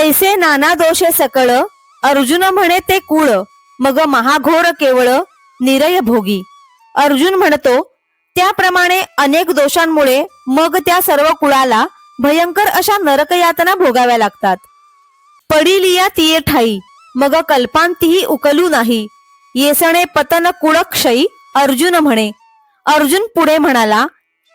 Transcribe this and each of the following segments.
तैसे नाना दोषे सकळ, अर्जुन म्हणे ते कुळ, मग महाघोर केवळ निरय भोगी. अर्जुन म्हणतो त्याप्रमाणे अनेक दोषांमुळे मग त्या सर्व कुळाला भयंकर अशा नरकयातना भोगाव्या लागतात. पडिलिया तिये ठाई, मग कल्पांतीही उकलू नाही, येसणे पतन कुळक्षयी, अर्जुन म्हणे. अर्जुन पुढे म्हणाला,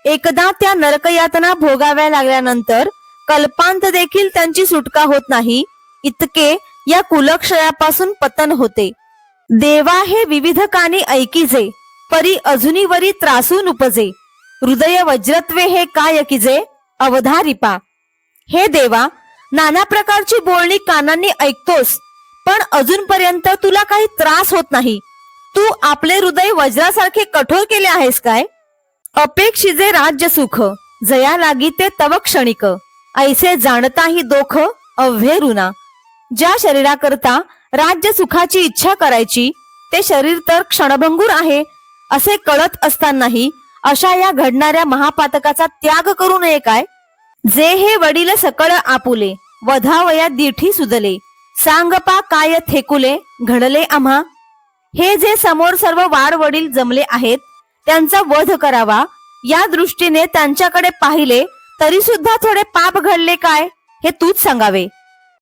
एकदा त्या नरकयातना भोगाव्या लागल्यानंतर कल्पांत देखील त्यांची सुटका होत नाही, इतके या कुलक्षयापासून पतन होते. देवा हे विविध कानी ऐकिजे, परी अजुनीवरी त्रासून उपजे, हृदय वज्रत्वे हे काय किजे, अवधारिपा. हे देवा, नाना प्रकारची बोलणी कानांनी ऐकतोस, पण अजूनपर्यंत तुला काही त्रास होत नाही. तू आपले हृदय वज्रासारखे कठोर केले आहेस काय? अपेक्षिजे राज्य सुख, जया लागी ते तव क्षणिक, ऐसे जाणताही दोख अव्हे ऋणा. ज्या शरीराकरता राज्य सुखाची इच्छा करायची ते शरीर तर क्षणभंगूर आहे असे कळत असतानाही अशा या घडणाऱ्या महापातकाचा त्याग करू नये काय? जे हे वडील सकळ आपुले, वधावया दिठी सुदले, सांगपा काय थेकुले घडले आम्हा. हे जे समोर सर्व वाड वडील जमले आहेत त्यांचा वध करावा या दृष्टीने त्यांच्याकडे पाहिले तरी सुद्धा थोडे पाप घडले काय, हे तूच सांगावे.